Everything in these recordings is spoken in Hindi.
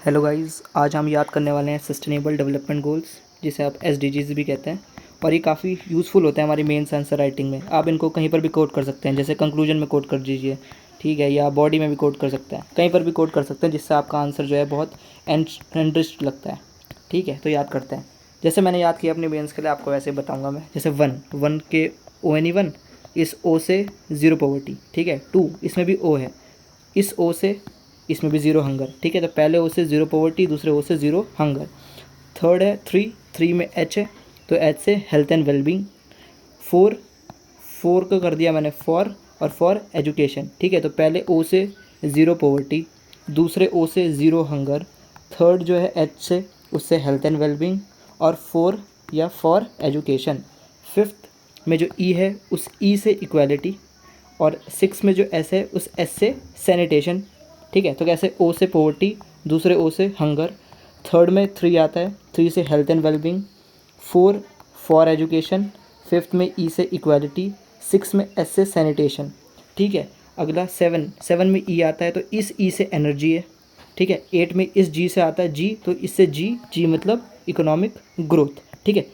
हेलो गाइस, आज हम याद करने वाले हैं सस्टेनेबल डेवलपमेंट गोल्स, जिसे आप एसडीजीज भी कहते हैं। और ये काफ़ी यूज़फुल होते हैं हमारी मेंस आंसर राइटिंग में। आप इनको कहीं पर भी कोट कर सकते हैं, जैसे कंक्लूजन में कोट कर दीजिए, ठीक है, या बॉडी में भी कोट कर सकते हैं, कहीं पर भी कोट कर सकते हैं, जिससे आपका आंसर जो है बहुत इंटरेस्ट लगता है। ठीक है, तो याद करते हैं। जैसे मैंने याद किया अपने मेंस के लिए, आपको वैसे बताऊँगा मैं। जैसे वन के ओ एन ई वन, इस ओ से ज़ीरो पॉवर्टी, ठीक है। टू, इसमें भी ओ है, इस ओ से इसमें भी ज़ीरो हंगर, ठीक है। तो पहले ओ से ज़ीरो पॉवर्टी, दूसरे ओ से ज़ीरो हंगर। थर्ड है थ्री में एच है, तो एच से हेल्थ एंड वेलबींग। फोर को कर दिया मैंने फॉर, और फॉर एजुकेशन, ठीक है। तो पहले ओ से ज़ीरो पॉवर्टी, दूसरे ओ से ज़ीरो हंगर, थर्ड जो है एच से, उससे हेल्थ एंड वेलबींग, और फोर या फॉर एजुकेशन। फिफ्थ में जो ई है, उस ई से इक्वालिटी, और सिक्स में जो एस है, उस एस से सैनिटेशन, ठीक है। तो कैसे, ओ से पॉवर्टी, दूसरे ओ से हंगर, थर्ड में थ्री आता है, थ्री से health and wellbeing, four for education, fifth में ई से इक्वालिटी, सिक्स में एस से सैनिटेशन, ठीक है। अगला सेवन में ई आता है, तो इस ई से एनर्जी है, ठीक है। एट में इस जी से आता है जी, तो इससे जी मतलब इकोनॉमिक ग्रोथ, ठीक है।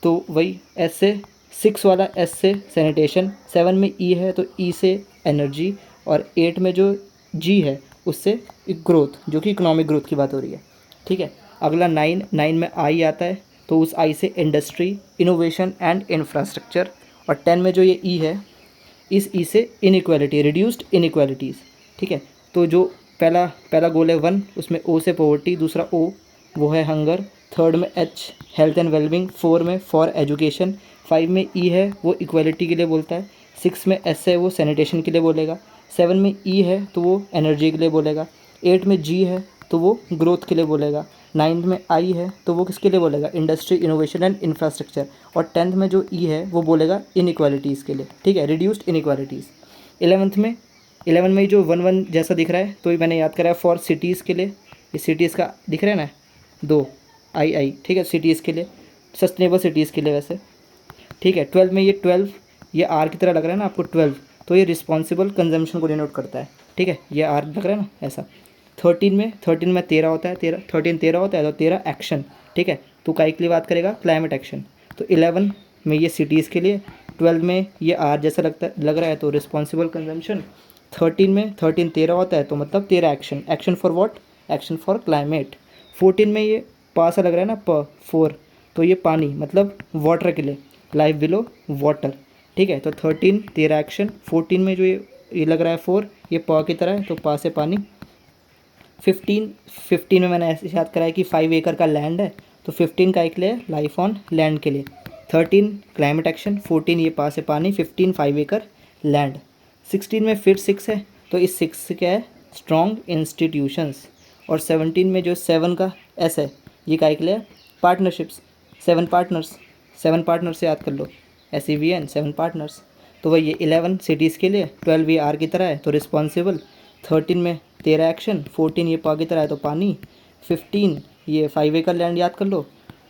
तो वही एस से, सिक्स वाला एस से सैनिटेशन, सेवन में ई है तो ई से एनर्जी, और एट में जो जी है उससे ग्रोथ, जो कि इकोनॉमिक ग्रोथ की बात हो रही है, ठीक है। अगला नाइन में आई आता है, तो उस आई से इंडस्ट्री, इनोवेशन एंड इंफ्रास्ट्रक्चर, और टेन में जो ये ई है, इस ई से इनइक्वालिटी, रिड्यूस्ड इनइक्वालिटीज़, ठीक है। तो जो पहला पहला गोल है वन, उसमें ओ से पॉवर्टी, दूसरा ओ वो है हंगर, थर्ड में H health and wellbeing, four में फॉर एजुकेशन, फाइव में ई है वो इक्वालिटी के लिए बोलता है, सिक्स में एस है वो सैनिटेशन के लिए बोलेगा, सेवन में ई है तो वो एनर्जी के लिए बोलेगा, एट में जी है तो वो ग्रोथ के लिए बोलेगा, नाइन्थ में आई है तो वो किसके लिए बोलेगा, इंडस्ट्री, इनोवेशन एंड इंफ्रास्ट्रक्चर, और टेंथ में जो ई है वो बोलेगा इनइक्वालिटीज़ के लिए, ठीक है, रिड्यूस्ड इनइक्वालिटीज़। इलेवन में जो वन वन जैसा दिख रहा है, तो ये मैंने याद करा है फॉर सिटीज़ के लिए, ये सिटीज़ का दिख रहा है ना, दो आई, ठीक है, सिटीज़ के लिए, सस्टेनेबल सिटीज़ के लिए वैसे, ठीक है। ट्वेल्व में ये आर की तरह लग रहा है ना आपको, ट्वेल्व, तो ये रिस्पॉन्सिबल कंजम्पशन को डिनोट करता है, ठीक है, ये आर लग रहा है ना ऐसा। थर्टीन में तेरह होता है, तेरह होता है, तो तेरह एक्शन, ठीक है। तो काई के लिए बात करेगा, क्लाइमेट एक्शन। तो 11 में ये सिटीज़ के लिए, 12 में ये आर जैसा लग रहा है, तो रिस्पॉन्सिबल कंजम्पशन। 13 होता है, तो मतलब 13 action for what, action for climate. 14 में ये पासा लग रहा है ना, फोर, तो ये पानी मतलब वाटर के लिए, लाइफ बिलो वाटर, ठीक है। तो 13 एक्शन, 14 में जो ये लग रहा है फोर, ये पा की तरह है, तो पा से पानी। 15 में मैंने ऐसे याद कराया कि 5 एकड़ का लैंड है, तो 15 का एक लिए लाइफ ऑन लैंड के लिए, 13 क्लाइमेट एक्शन, 14 ये पास है पानी, 15 5 एकड़ लैंड। 16 में फिर 6 है, तो इस 6 से क्या है, स्ट्रॉन्ग इंस्टीट्यूशंस, और 17 में जो 7 का एस है, ये का एक लिए पार्टनरशिप्स, 7 पार्टनर्स से याद कर लो, SEVN 7 पार्टनर्स। तो वही ये 11 सिटीज़ के लिए, 12 ये आर की तरह है तो रिस्पॉन्सिबल, 13 में 13 एक्शन, 14 ये पा की तरह है तो पानी, 15 ये 5 एकड़ लैंड याद कर लो,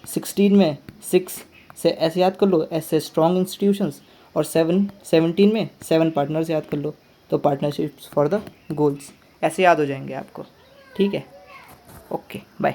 16 में 6 से ऐसे याद कर लो, एस से स्ट्रॉन्ग इंस्टीट्यूशंस, और 17 में 7 पार्टनर्स याद कर लो, तो पार्टनरशिप्स फॉर द गोल्स, ऐसे याद हो जाएंगे आपको, ठीक है। Okay, bye.